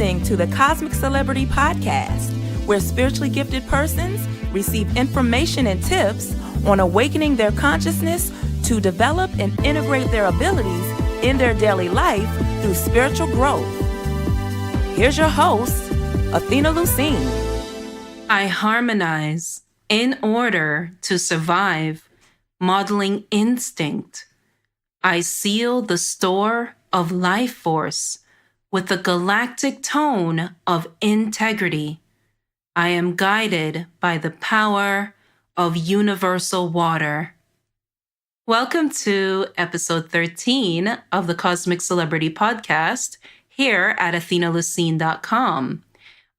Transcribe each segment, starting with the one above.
listening to the Cosmic Celebrity Podcast, where spiritually gifted persons receive information and tips on awakening their consciousness to develop and integrate their abilities in their daily life through spiritual growth. Here's your host, Athena Lucene. I harmonize in order to survive, modeling instinct. I seal the store of life force with the galactic tone of integrity. I am guided by the power of universal water. Welcome to episode 13 of the Cosmic Celebrity Podcast here at AthenaLucene.com.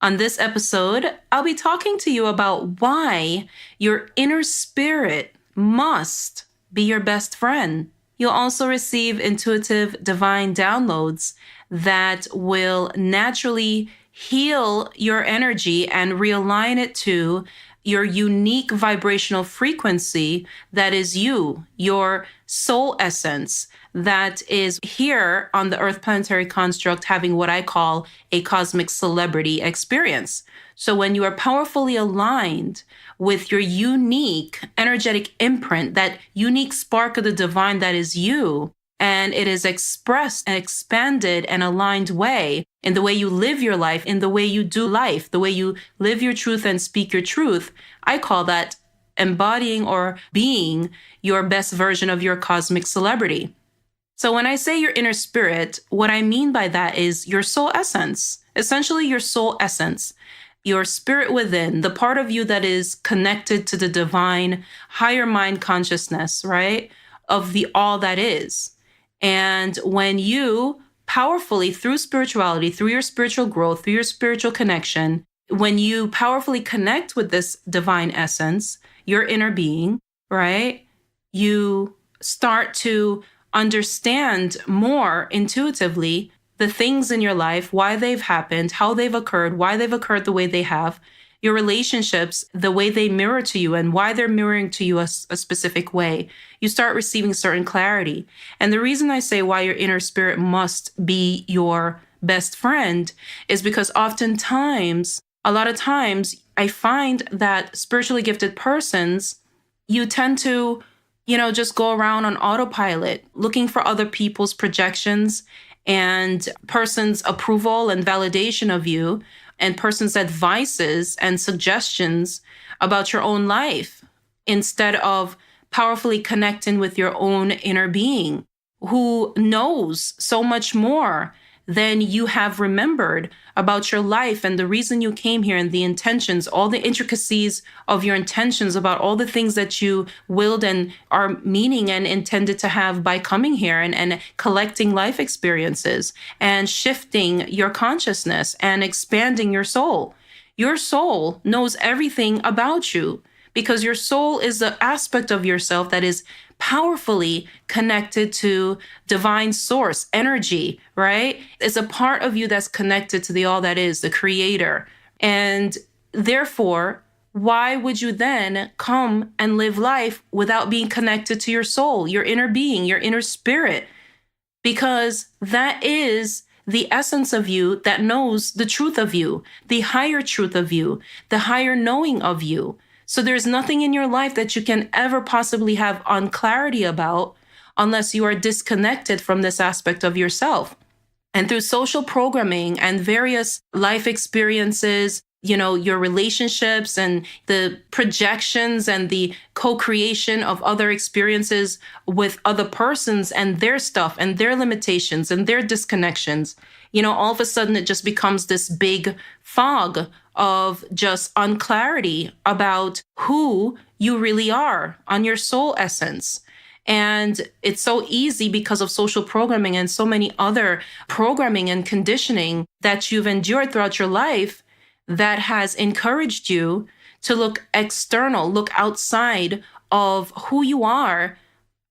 On this episode, I'll be talking to you about why your inner spirit must be your best friend. You'll also receive intuitive divine downloads that will naturally heal your energy and realign it to your unique vibrational frequency that is you, your soul essence that is here on the Earth planetary construct having what I call a cosmic celebrity experience. So when you are powerfully aligned with your unique energetic imprint, that unique spark of the divine that is you, and it is expressed and expanded and aligned way in the way you live your life, in the way you do life, the way you live your truth and speak your truth, I call that embodying or being your best version of your cosmic celebrity. So when I say your inner spirit, what I mean by that is your soul essence, essentially your soul essence, your spirit within, the part of you that is connected to the divine higher mind consciousness, right? Of the all that is. And when you powerfully, through spirituality, through your spiritual growth, through your spiritual connection, when you powerfully connect with this divine essence, your inner being, right? You start to understand more intuitively the things in your life, why they've happened, how they've occurred, why they've occurred the way they have, your relationships, the way they mirror to you and why they're mirroring to you a specific way. You start receiving certain clarity. And the reason I say why your inner spirit must be your best friend is because oftentimes, a lot of times, I find that spiritually gifted persons, you tend to, just go around on autopilot, looking for other people's projections and person's approval and validation of you, and person's advices and suggestions about your own life, instead of powerfully connecting with your own inner being, who knows so much more than you have remembered about your life and the reason you came here and the intentions, all the intricacies of your intentions about all the things that you willed and are meaning and intended to have by coming here and collecting life experiences and shifting your consciousness and expanding your soul. Your soul knows everything about you because your soul is the aspect of yourself that is powerfully connected to divine source, energy, right? It's a part of you that's connected to the all that is, the creator. And therefore, why would you then come and live life without being connected to your soul, your inner being, your inner spirit? Because that is the essence of you that knows the truth of you, the higher truth of you, the higher knowing of you. So there's nothing in your life that you can ever possibly have unclarity about unless you are disconnected from this aspect of yourself. And through social programming and various life experiences, your relationships and the projections and the co-creation of other experiences with other persons and their stuff and their limitations and their disconnections, all of a sudden it just becomes this big fog of just unclarity about who you really are on your soul essence. And it's so easy because of social programming and so many other programming and conditioning that you've endured throughout your life that has encouraged you to look external, look outside of who you are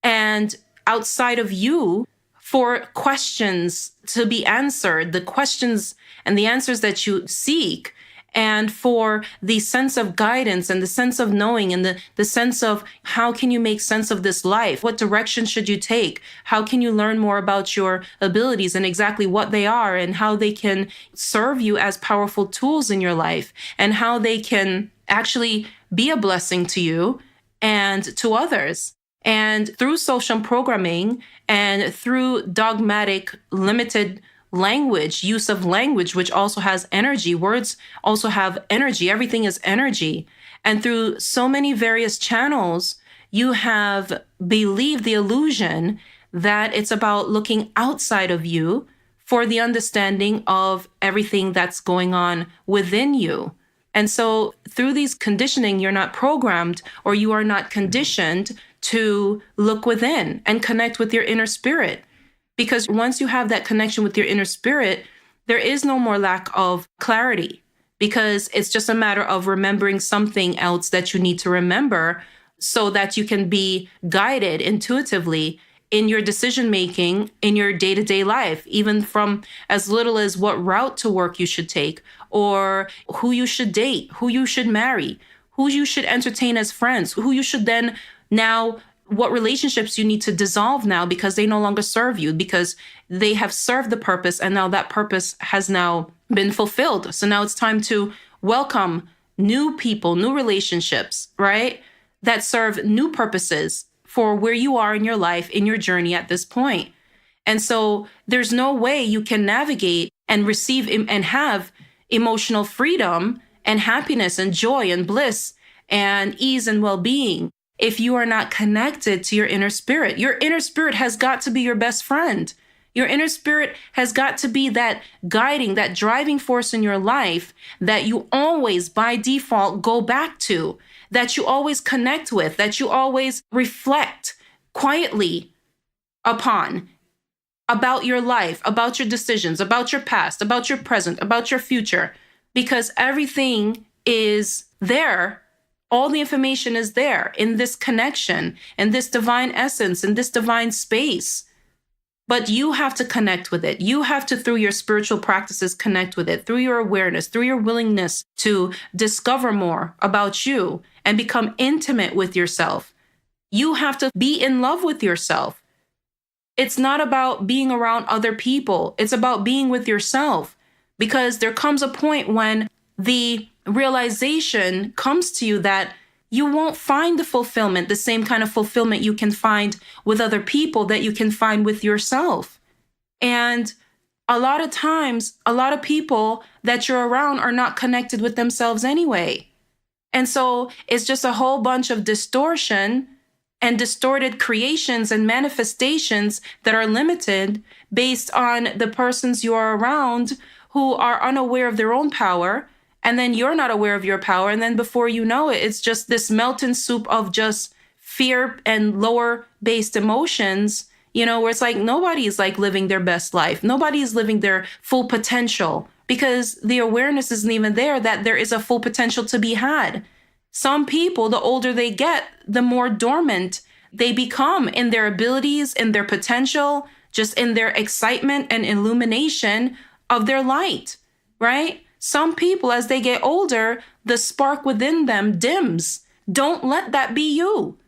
and outside of you for questions to be answered, the questions and the answers that you seek. and for the sense of guidance and the sense of knowing and the sense of how can you make sense of this life? What direction should you take? How can you learn more about your abilities and exactly what they are and how they can serve you as powerful tools in your life and how they can actually be a blessing to you and to others. And through social programming and through dogmatic, limited language, use of language, which also has energy. Words also have energy. Everything is energy. And through so many various channels, you have believed the illusion that it's about looking outside of you for the understanding of everything that's going on within you. And so through these conditioning, you're not programmed or you are not conditioned to look within and connect with your inner spirit. Because once you have that connection with your inner spirit, there is no more lack of clarity because it's just a matter of remembering something else that you need to remember so that you can be guided intuitively in your decision making in your day-to-day life, even from as little as what route to work you should take or who you should date, who you should marry, who you should entertain as friends, who you should then now what relationships you need to dissolve now because they no longer serve you, because they have served the purpose and now that purpose has now been fulfilled. So now it's time to welcome new people, new relationships, right? That serve new purposes for where you are in your life, in your journey at this point. And so there's no way you can navigate and receive and have emotional freedom and happiness and joy and bliss and ease and well-being if you are not connected to your inner spirit. Your inner spirit has got to be your best friend. Your inner spirit has got to be that guiding, that driving force in your life that you always, by default, go back to, that you always connect with, that you always reflect quietly upon about your life, about your decisions, about your past, about your present, about your future, because everything is there. All the information is there in this connection, in this divine essence, in this divine space. But you have to connect with it. You have to, through your spiritual practices, connect with it, through your awareness, through your willingness to discover more about you and become intimate with yourself. You have to be in love with yourself. It's not about being around other people. It's about being with yourself, because there comes a point when the realization comes to you that you won't find the fulfillment, the same kind of fulfillment you can find with other people that you can find with yourself. And a lot of times, a lot of people that you're around are not connected with themselves anyway. And so it's just a whole bunch of distortion and distorted creations and manifestations that are limited based on the persons you are around who are unaware of their own power. And then you're not aware of your power. And then before you know it, it's just this melting soup of just fear and lower based emotions, where it's like nobody's like living their best life. Nobody's living their full potential because the awareness isn't even there that there is a full potential to be had. Some people, the older they get, the more dormant they become in their abilities, in their potential, just in their excitement and illumination of their light, right? Some people, as they get older, the spark within them dims. Don't let that be you.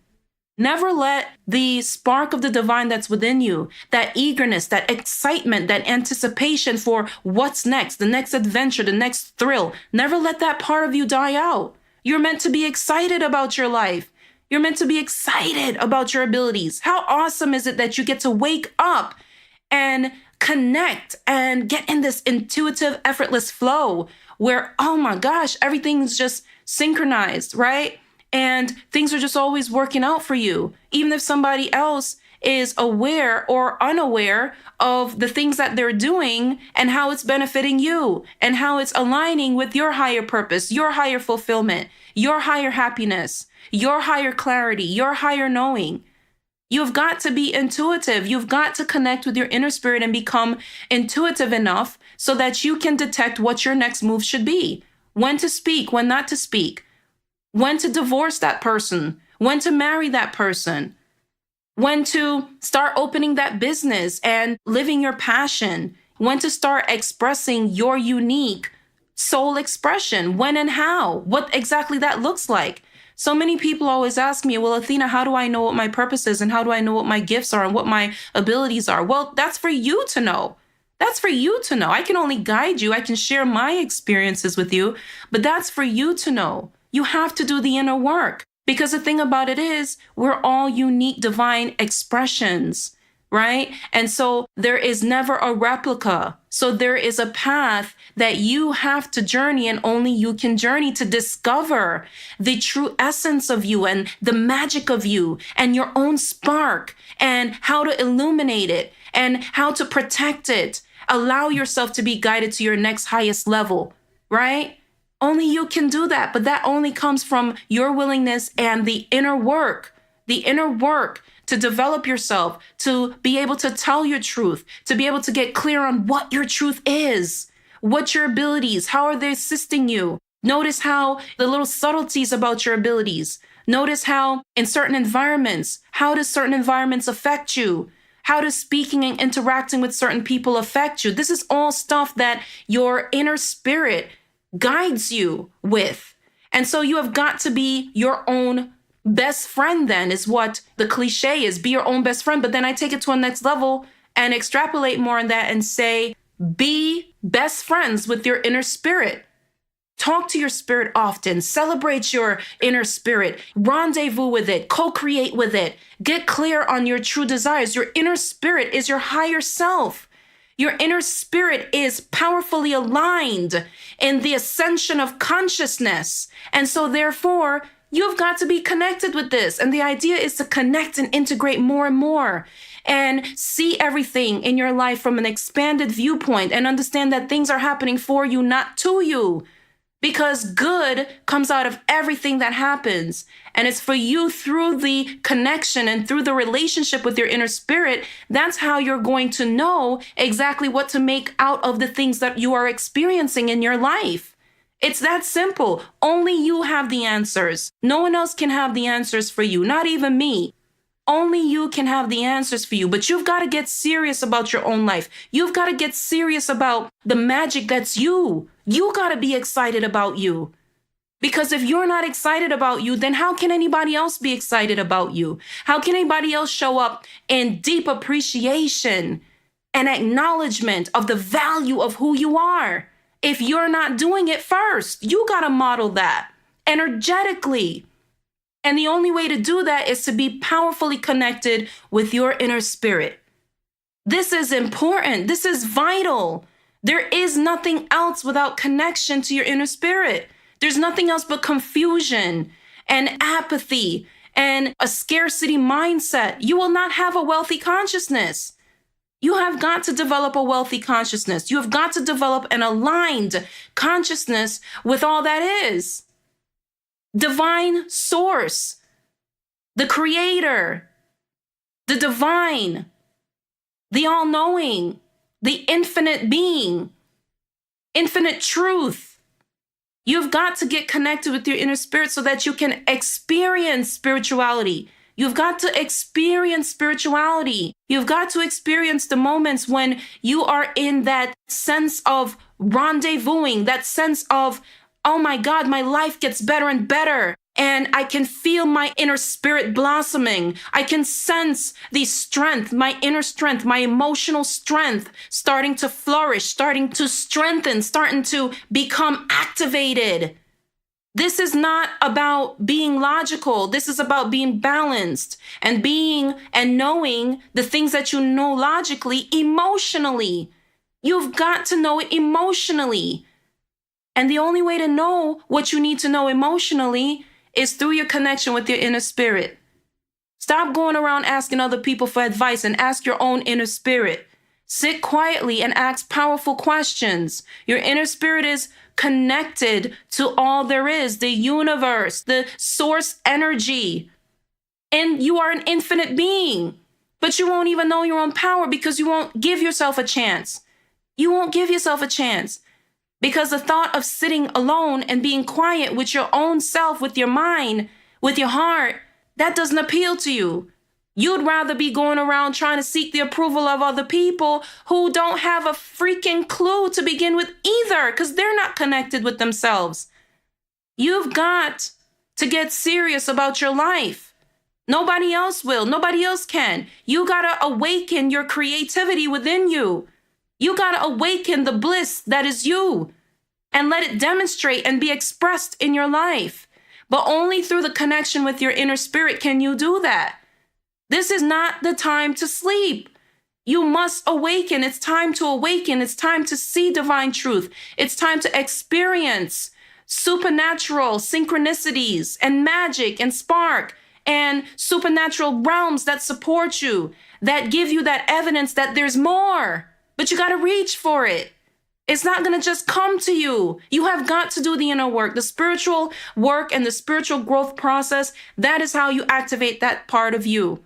Never let the spark of the divine that's within you, that eagerness, that excitement, that anticipation for what's next, the next adventure, the next thrill, never let that part of you die out. You're meant to be excited about your life. You're meant to be excited about your abilities. How awesome is it that you get to wake up and connect and get in this intuitive, effortless flow where, oh my gosh, everything's just synchronized, right? And things are just always working out for you. Even if somebody else is aware or unaware of the things that they're doing and how it's benefiting you and how it's aligning with your higher purpose, your higher fulfillment, your higher happiness, your higher clarity, your higher knowing. You've got to be intuitive. You've got to connect with your inner spirit and become intuitive enough so that you can detect what your next move should be. When to speak, when not to speak. When to divorce that person. When to marry that person. When to start opening that business and living your passion. When to start expressing your unique soul expression, when and how, what exactly that looks like. So many people always ask me, well, Athena, how do I know what my purpose is? And how do I know what my gifts are and what my abilities are? Well, that's for you to know. That's for you to know. I can only guide you. I can share my experiences with you, but that's for you to know. You have to do the inner work, because the thing about it is we're all unique divine expressions, right? And so there is never a replica. So there is a path that you have to journey, and only you can journey to discover the true essence of you and the magic of you and your own spark and how to illuminate it and how to protect it. Allow yourself to be guided to your next highest level, right? Only you can do that, but that only comes from your willingness and the inner work to develop yourself, to be able to tell your truth, to be able to get clear on what your truth is, what your abilities, how are they assisting you? Notice how the little subtleties about your abilities. Notice how in certain environments, how does certain environments affect you? How does speaking and interacting with certain people affect you? This is all stuff that your inner spirit guides you with. And so you have got to be your own best friend, then, is what the cliche is. Be your own best friend. But then I take it to a next level and extrapolate more on that and say, be best friends with your inner spirit. Talk to your spirit often. Celebrate your inner spirit. Rendezvous with it. Co-create with it. Get clear on your true desires. Your inner spirit is your higher self. Your inner spirit is powerfully aligned in the ascension of consciousness. And so therefore, you've got to be connected with this. And the idea is to connect and integrate more and more and see everything in your life from an expanded viewpoint and understand that things are happening for you, not to you. Because good comes out of everything that happens. And it's for you through the connection and through the relationship with your inner spirit. That's how you're going to know exactly what to make out of the things that you are experiencing in your life. It's that simple. Only you have the answers. No one else can have the answers for you, not even me. Only you can have the answers for you, but you've got to get serious about your own life. You've got to get serious about the magic that's you. You got to be excited about you. Because if you're not excited about you, then how can anybody else be excited about you? How can anybody else show up in deep appreciation and acknowledgement of the value of who you are? If you're not doing it first, you got to model that energetically. And the only way to do that is to be powerfully connected with your inner spirit. This is important. This is vital. There is nothing else without connection to your inner spirit. There's nothing else but confusion and apathy and a scarcity mindset. You will not have a wealthy consciousness. You have got to develop a wealthy consciousness. You have got to develop an aligned consciousness with all that is. Divine source, the creator, the divine, the all-knowing, the infinite being, infinite truth. You've got to get connected with your inner spirit so that you can experience spirituality. You've got to experience spirituality. You've got to experience the moments when you are in that sense of rendezvousing, that sense of, oh my God, my life gets better and better. And I can feel my inner spirit blossoming. I can sense the strength, my inner strength, my emotional strength starting to flourish, starting to strengthen, starting to become activated. This is not about being logical. This is about being balanced and being and knowing the things that you know logically, emotionally. You've got to know it emotionally. And the only way to know what you need to know emotionally is through your connection with your inner spirit. Stop going around asking other people for advice and ask your own inner spirit. Sit quietly and ask powerful questions. Your inner spirit is connected to all there is, the universe, the source energy. And you are an infinite being, but you won't even know your own power because you won't give yourself a chance. You won't give yourself a chance. Because the thought of sitting alone and being quiet with your own self, with your mind, with your heart, that doesn't appeal to you. You'd rather be going around trying to seek the approval of other people who don't have a freaking clue to begin with either, because they're not connected with themselves. You've got to get serious about your life. Nobody else will. Nobody else can. You got to awaken your creativity within you. You got to awaken the bliss that is you and let it demonstrate and be expressed in your life. But only through the connection with your inner spirit can you do that. This is not the time to sleep. You must awaken. It's time to awaken. It's time to see divine truth. It's time to experience supernatural synchronicities and magic and spark and supernatural realms that support you, that give you that evidence that there's more, but you got to reach for it. It's not going to just come to you. You have got to do the inner work, the spiritual work and the spiritual growth process. That is how you activate that part of you.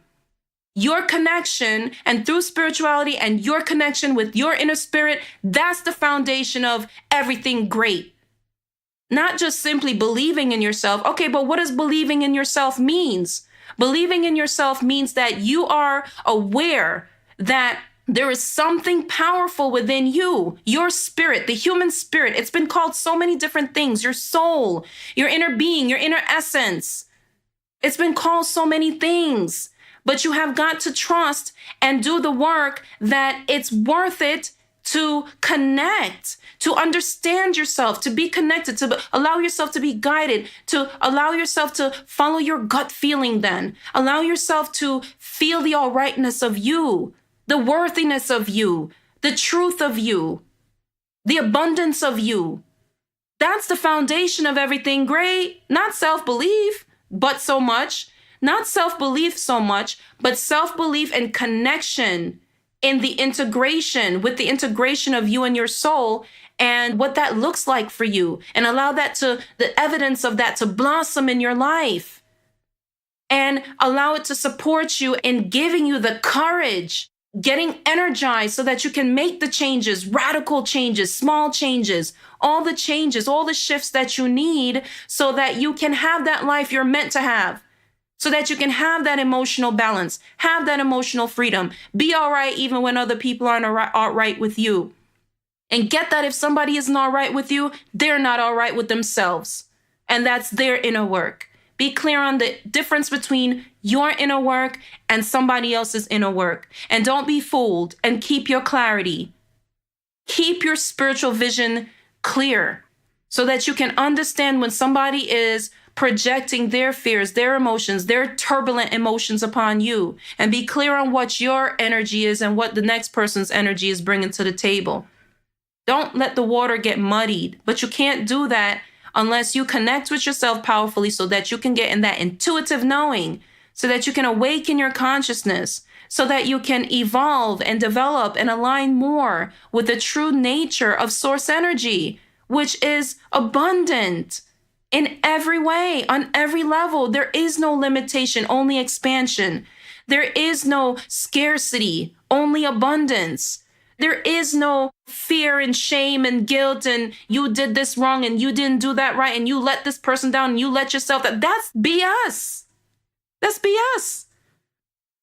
Your connection, and through spirituality and your connection with your inner spirit, that's the foundation of everything great. Not just simply believing in yourself. Okay, but what does believing in yourself means? Believing in yourself means that you are aware that there is something powerful within you, your spirit, the human spirit. It's been called so many different things. Your soul, your inner being, your inner essence. It's been called so many things. But you have got to trust and do the work that it's worth it to connect, to understand yourself, to be connected, to allow yourself to be guided, to allow yourself to follow your gut feeling then. Allow yourself to feel the all rightness of you, the worthiness of you, the truth of you, the abundance of you. That's the foundation of everything great, not self-belief, but so much. Not self-belief so much, but self-belief and connection in the integration, with the integration of you and your soul and what that looks like for you. And allow that the evidence of that to blossom in your life. And allow it to support you in giving you the courage, getting energized so that you can make the changes, radical changes, small changes, all the shifts that you need so that you can have that life you're meant to have. So that you can have that emotional balance, have that emotional freedom, be all right even when other people aren't all right with you. And get that if somebody isn't all right with you, they're not all right with themselves. And that's their inner work. Be clear on the difference between your inner work and somebody else's inner work. And don't be fooled, and keep your clarity. Keep your spiritual vision clear so that you can understand when somebody is projecting their fears, their emotions, their turbulent emotions upon you, and be clear on what your energy is and what the next person's energy is bringing to the table. Don't let the water get muddied, but you can't do that unless you connect with yourself powerfully so that you can get in that intuitive knowing, so that you can awaken your consciousness, so that you can evolve and develop and align more with the true nature of source energy, which is abundant. In every way, on every level, there is no limitation, only expansion. There is no scarcity, only abundance. There is no fear and shame and guilt and you did this wrong and you didn't do that right and you let this person down and you let yourself down. That's BS. That's BS.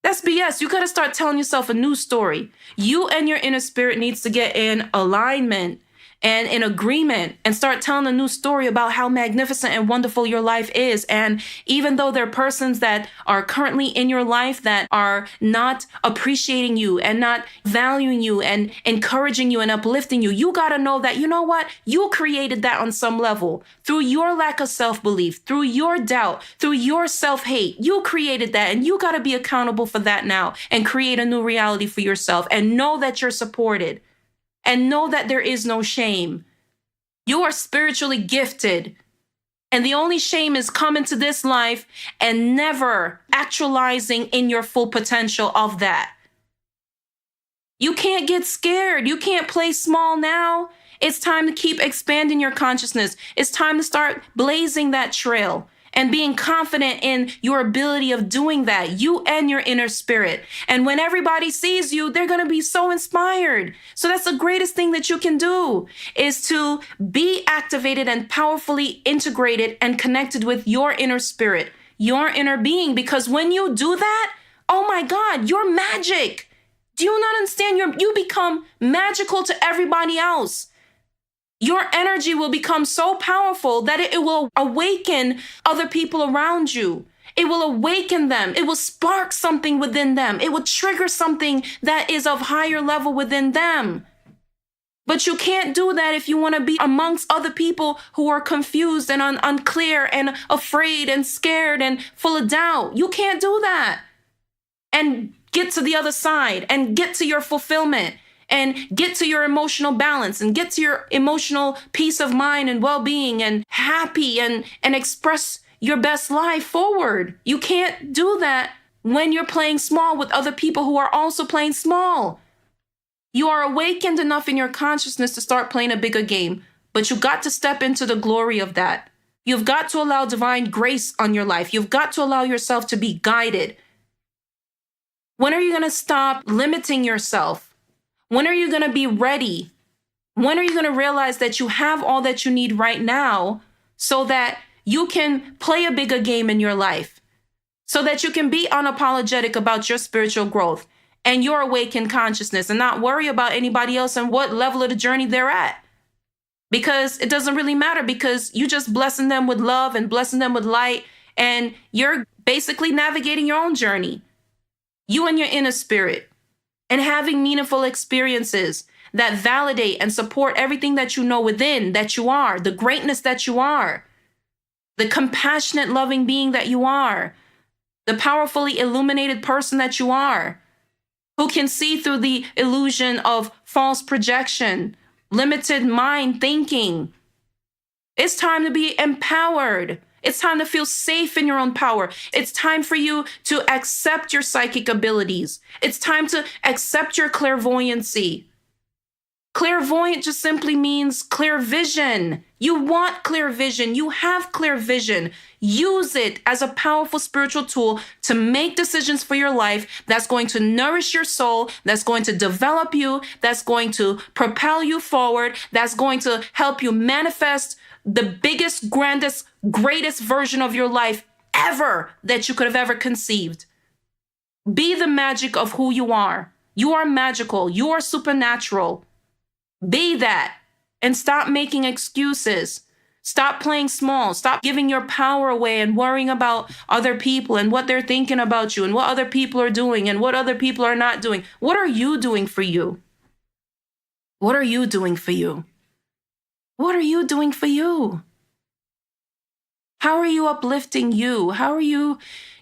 That's BS. You got to start telling yourself a new story. You and your inner spirit needs to get in alignment and in agreement and start telling a new story about how magnificent and wonderful your life is. And even though there are persons that are currently in your life that are not appreciating you and not valuing you and encouraging you and uplifting you, you got to know that, you know what? You created that on some level through your lack of self-belief, through your doubt, through your self-hate. You created that and you got to be accountable for that now and create a new reality for yourself and know that you're supported. And know that there is no shame. You are spiritually gifted. And the only shame is coming to this life and never actualizing in your full potential of that. You can't get scared. You can't play small now. It's time to keep expanding your consciousness. It's time to start blazing that trail and being confident in your ability of doing that, you and your inner spirit. And when everybody sees you, they're going to be so inspired. So that's the greatest thing that you can do, is to be activated and powerfully integrated and connected with your inner spirit, your inner being. Because when you do that, oh my God, you're magic. Do you not understand? You become magical to everybody else. Your energy will become so powerful that it will awaken other people around you. It will awaken them. It will spark something within them. It will trigger something that is of higher level within them. But you can't do that if you want to be amongst other people who are confused and unclear and afraid and scared and full of doubt. You can't do that and get to the other side and get to your fulfillment and get to your emotional balance and get to your emotional peace of mind and well-being and happy and express your best life forward. You can't do that when you're playing small with other people who are also playing small. You are awakened enough in your consciousness to start playing a bigger game, but you got to step into the glory of that. You've got to allow divine grace on your life. You've got to allow yourself to be guided. When are you going to stop limiting yourself? When are you going to be ready? When are you going to realize that you have all that you need right now so that you can play a bigger game in your life, so that you can be unapologetic about your spiritual growth and your awakened consciousness and not worry about anybody else and what level of the journey they're at? Because it doesn't really matter, because you just blessing them with love and blessing them with light, and you're basically navigating your own journey, you and your inner spirit, and having meaningful experiences that validate and support everything that you know within, that you are, the greatness that you are, the compassionate, loving being that you are, the powerfully illuminated person that you are, who can see through the illusion of false projection, limited mind thinking. It's time to be empowered. It's time to feel safe in your own power. It's time for you to accept your psychic abilities. It's time to accept your clairvoyancy. Clairvoyant just simply means clear vision. You want clear vision. You have clear vision. Use it as a powerful spiritual tool to make decisions for your life that's going to nourish your soul, that's going to develop you, that's going to propel you forward, that's going to help you manifest the biggest, grandest, greatest version of your life ever that you could have ever conceived. Be the magic of who you are. You are magical. You are supernatural. Be that, and stop making excuses. Stop playing small. Stop giving your power away and worrying about other people and what they're thinking about you and what other people are doing and what other people are not doing. What are you doing for you? What are you doing for you? What are you doing for you? How are you uplifting you? How are you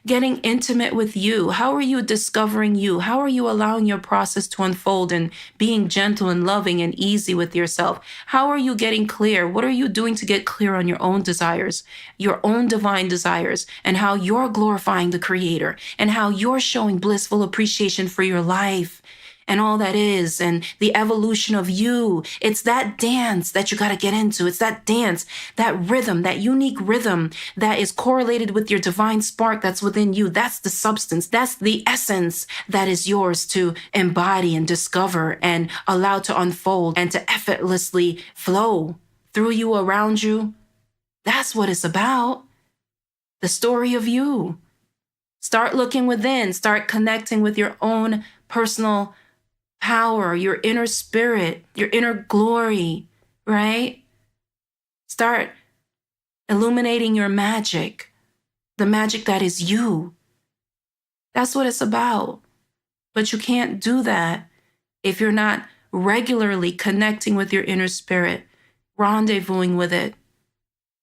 getting intimate with you? How are you discovering you? How are you allowing your process to unfold and being gentle and loving and easy with yourself? How are you getting clear? What are you doing to get clear on your own desires, your own divine desires, and how you're glorifying the Creator and how you're showing blissful appreciation for your life and all that is, and the evolution of you? It's that dance that you got to get into. It's that dance, that rhythm, that unique rhythm that is correlated with your divine spark that's within you. That's the substance. That's the essence that is yours to embody and discover and allow to unfold and to effortlessly flow through you, around you. That's what it's about. The story of you. Start looking within. Start connecting with your own personal power, your inner spirit, your inner glory, right? Start illuminating your magic, the magic that is you. That's what it's about. But you can't do that if you're not regularly connecting with your inner spirit, rendezvousing with it,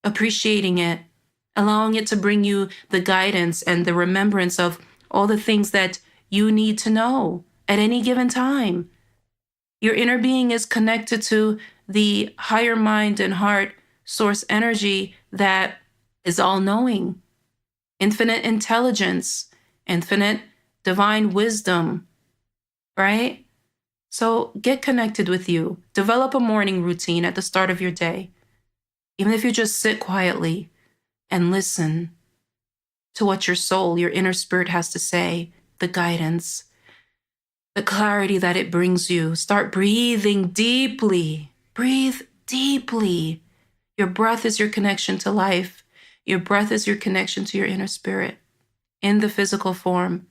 appreciating it, allowing it to bring you the guidance and the remembrance of all the things that you need to know at any given time. Your inner being is connected to the higher mind and heart source energy that is all-knowing, infinite intelligence, infinite divine wisdom, right? So get connected with you. Develop a morning routine at the start of your day. Even if you just sit quietly and listen to what your soul, your inner spirit has to say, the guidance, the clarity that it brings you. Start breathing deeply. Breathe deeply. Your breath is your connection to life. Your breath is your connection to your inner spirit in the physical form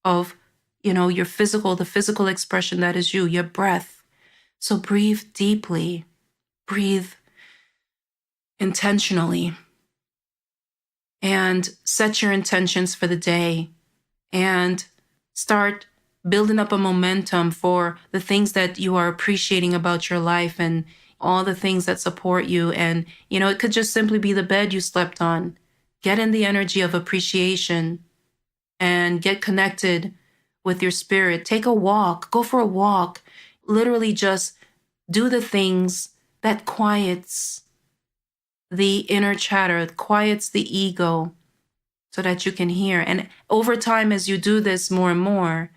of, the physical expression that is you, your breath. So breathe deeply, breathe intentionally, and set your intentions for the day, and start building up a momentum for the things that you are appreciating about your life and all the things that support you. And, it could just simply be the bed you slept on. Get in the energy of appreciation and get connected with your spirit. Take a walk, go for a walk. Literally just do the things that quiets the inner chatter, quiets the ego, so that you can hear. And over time, as you do this more and more,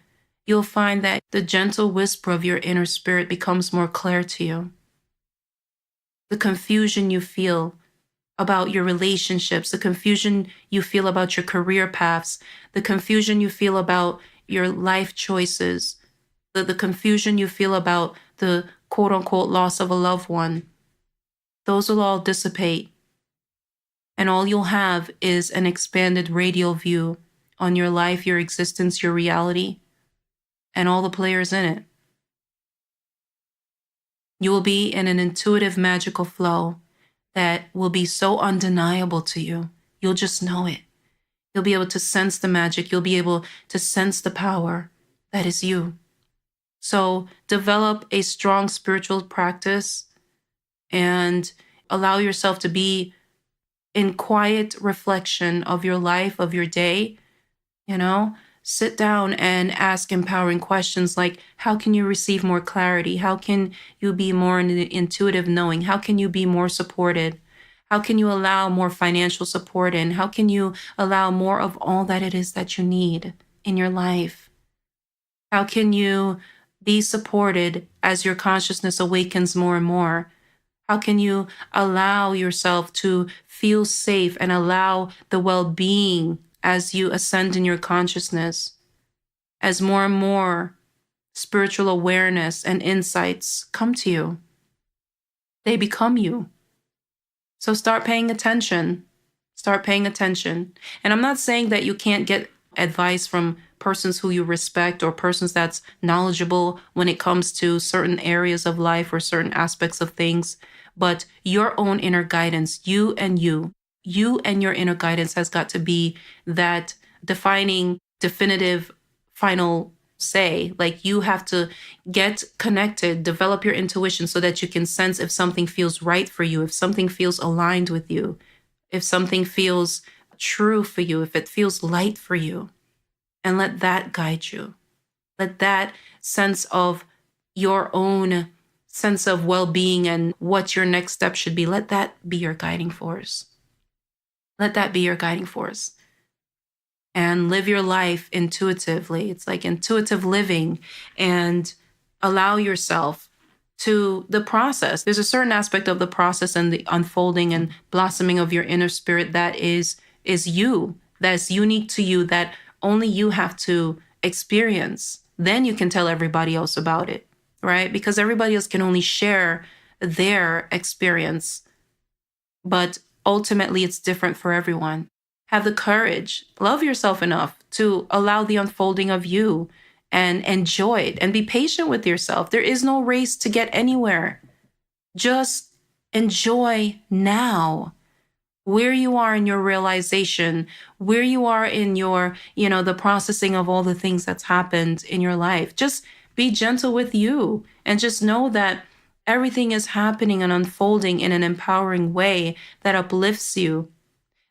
you'll find that the gentle whisper of your inner spirit becomes more clear to you. The confusion you feel about your relationships, the confusion you feel about your career paths, the confusion you feel about your life choices, the confusion you feel about the quote unquote loss of a loved one, those will all dissipate. And all you'll have is an expanded radial view on your life, your existence, your reality, and all the players in it. You will be in an intuitive, magical flow that will be so undeniable to you. You'll just know it. You'll be able to sense the magic. You'll be able to sense the power that is you. So develop a strong spiritual practice and allow yourself to be in quiet reflection of your life, of your day. Sit down and ask empowering questions like, how can you receive more clarity? How can you be more in the intuitive knowing? How can you be more supported? How can you allow more financial support in? How can you allow more of all that it is that you need in your life? How can you be supported as your consciousness awakens more and more? How can you allow yourself to feel safe and allow the well-being as you ascend in your consciousness, as more and more spiritual awareness and insights come to you? They become you. So start paying attention. Start paying attention. And I'm not saying that you can't get advice from persons who you respect or persons that's knowledgeable when it comes to certain areas of life or certain aspects of things. But your own inner guidance, you and your inner guidance has got to be that defining, definitive, final say. Like, you have to get connected, develop your intuition so that you can sense if something feels right for you, if something feels aligned with you, if something feels true for you, if it feels light for you. And let that guide you. Let that sense of your own sense of well-being and what your next step should be, let that be your guiding force. Let that be your guiding force. And live your life intuitively. It's like intuitive living, and allow yourself to the process. There's a certain aspect of the process and the unfolding and blossoming of your inner spirit that is you, that's unique to you, that only you have to experience. Then you can tell everybody else about it, right? Because everybody else can only share their experience. But ultimately, it's different for everyone. Have the courage, love yourself enough to allow the unfolding of you and enjoy it, and be patient with yourself. There is no race to get anywhere. Just enjoy now, where you are in your realization, where you are in your, the processing of all the things that's happened in your life. Just be gentle with you and just know that everything is happening and unfolding in an empowering way that uplifts you,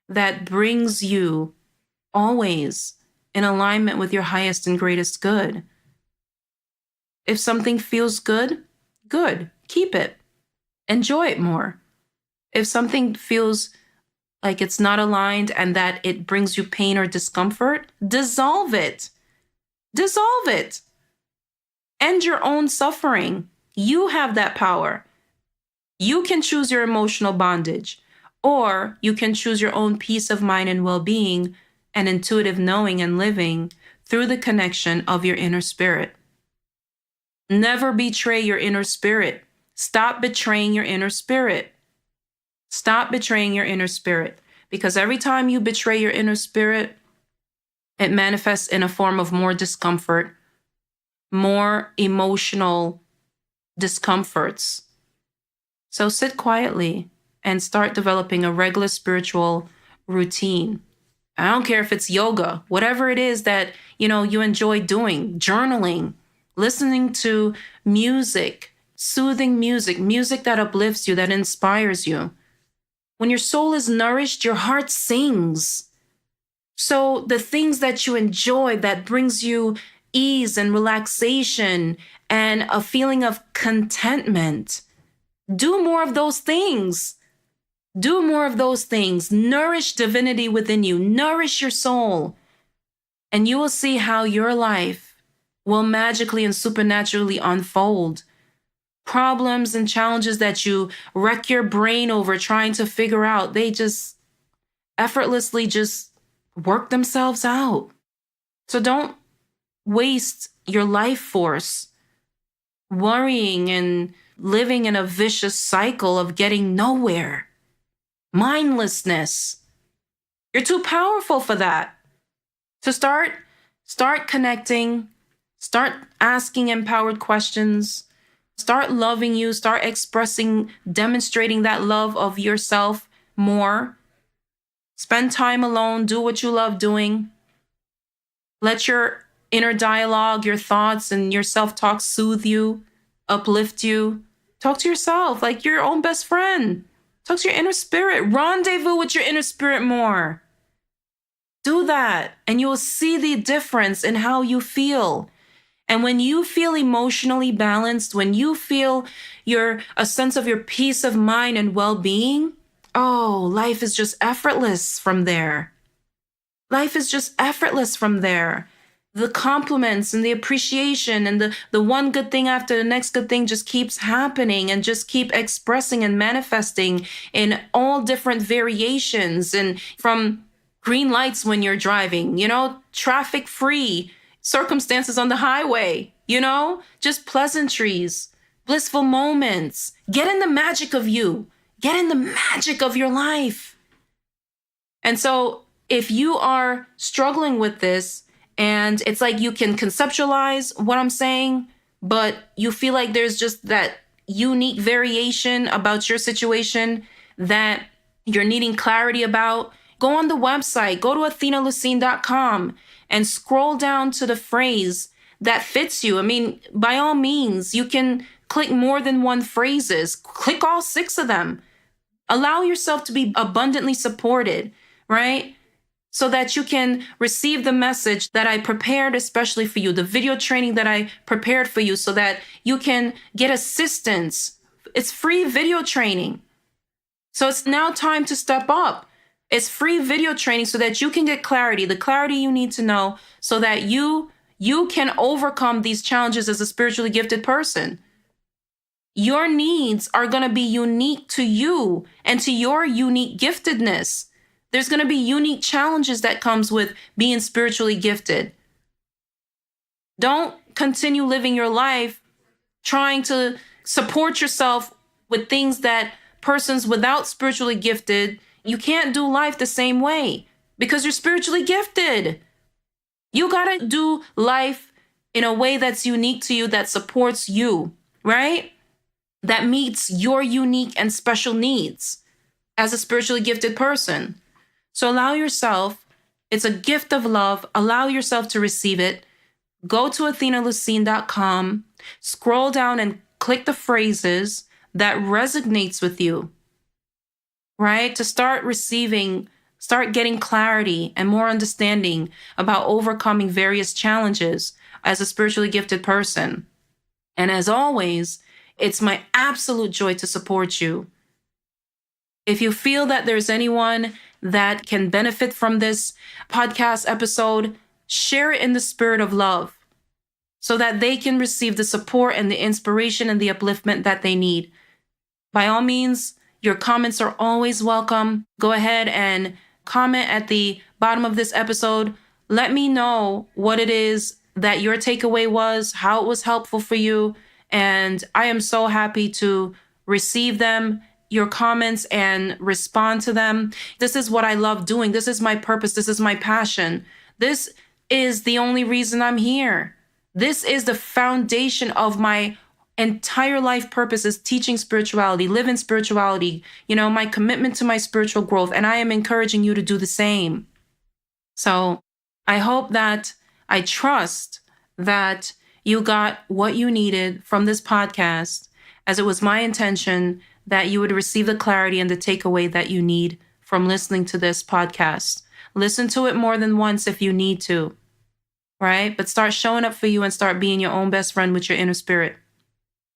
that brings you always in alignment with your highest and greatest good. If something feels good, keep it. Enjoy it more. If something feels like it's not aligned and that it brings you pain or discomfort, dissolve it. Dissolve it. End your own suffering. You have that power. You can choose your emotional bondage, or you can choose your own peace of mind and well-being and intuitive knowing and living through the connection of your inner spirit. Never betray your inner spirit. Stop betraying your inner spirit. Stop betraying your inner spirit, because every time you betray your inner spirit, It manifests in a form of more discomfort, more emotional discomforts. So sit quietly and start developing a regular spiritual routine. I don't care if it's yoga, whatever it is that, you enjoy doing, journaling, listening to music, soothing music, music that uplifts you, that inspires you. When your soul is nourished, your heart sings. So the things that you enjoy that brings you ease and relaxation and a feeling of contentment, do more of those things. Do more of those things. Nourish divinity within you. Nourish your soul. And you will see how your life will magically and supernaturally unfold. Problems and challenges that you wreck your brain over trying to figure out, they just effortlessly just work themselves out. So don't waste your life force worrying and living in a vicious cycle of getting nowhere. Mindlessness. You're too powerful for that. So start connecting, start asking empowered questions, start loving you, start expressing, demonstrating that love of yourself more. Spend time alone, do what you love doing. Let your inner dialogue, your thoughts and your self-talk soothe you, uplift you. Talk to yourself like your own best friend. Talk to your inner spirit. Rendezvous with your inner spirit more. Do that, and you will see the difference in how you feel. And when you feel emotionally balanced, when you feel a sense of your peace of mind and well-being, life is just effortless from there. Life is just effortless from there. The compliments and the appreciation and the one good thing after the next good thing just keeps happening and just keep expressing and manifesting in all different variations, and from green lights when you're driving, traffic free circumstances on the highway, just pleasantries, blissful moments. Get in the magic of you. Get in the magic of your life. And so if you are struggling with this, and it's like you can conceptualize what I'm saying, but you feel like there's just that unique variation about your situation that you're needing clarity about, go on the website, go to athenalucene.com and scroll down to the phrase that fits you. I mean, by all means, you can click more than one phrases, click all 6 of them. Allow yourself to be abundantly supported, right? So that you can receive the message that I prepared especially for you, the video training that I prepared for you, so that you can get assistance. It's free video training. So it's now time to step up. It's free video training so that you can get clarity, the clarity you need to know so that you can overcome these challenges as a spiritually gifted person. Your needs are going to be unique to you and to your unique giftedness. There's going to be unique challenges that comes with being spiritually gifted. Don't continue living your life trying to support yourself with things that persons without spiritually gifted, you can't do life the same way because you're spiritually gifted. You got to do life in a way that's unique to you, that supports you, right? That meets your unique and special needs as a spiritually gifted person. So allow yourself, it's a gift of love, allow yourself to receive it. Go to athenalucene.com, scroll down and click the phrases that resonates with you, right? To start getting clarity and more understanding about overcoming various challenges as a spiritually gifted person. And as always, it's my absolute joy to support you. If you feel that there's anyone that can benefit from this podcast episode, share it in the spirit of love so that they can receive the support and the inspiration and the upliftment that they need. By all means, your comments are always welcome. Go ahead and comment at the bottom of this episode. Let me know what it is that your takeaway was, how it was helpful for you. And I am so happy to receive them, your comments, and respond to them. This is what I love doing. This is my purpose. This is my passion. This is the only reason I'm here. This is the foundation of my entire life purpose, is teaching spirituality, living spirituality, my commitment to my spiritual growth. And I am encouraging you to do the same. So I trust that you got what you needed from this podcast, as it was my intention that you would receive the clarity and the takeaway that you need from listening to this podcast. Listen to it more than once if you need to, right? But start showing up for you and start being your own best friend with your inner spirit.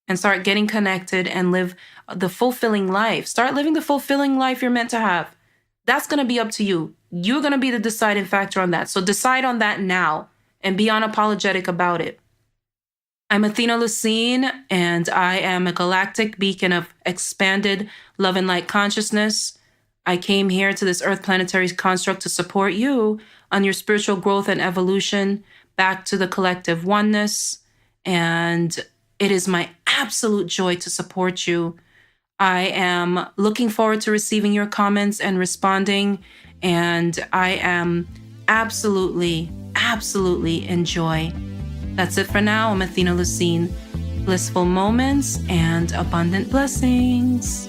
And start getting connected and live the fulfilling life. Start living the fulfilling life you're meant to have. That's going to be up to you. You're going to be the deciding factor on that. So decide on that now and be unapologetic about it. I'm Athena Lucene, and I am a galactic beacon of expanded love and light consciousness. I came here to this earth planetary construct to support you on your spiritual growth and evolution back to the collective oneness. And it is my absolute joy to support you. I am looking forward to receiving your comments and responding. And I am absolutely enjoy. That's it for now. I'm Athena Lucene. Blissful moments and abundant blessings.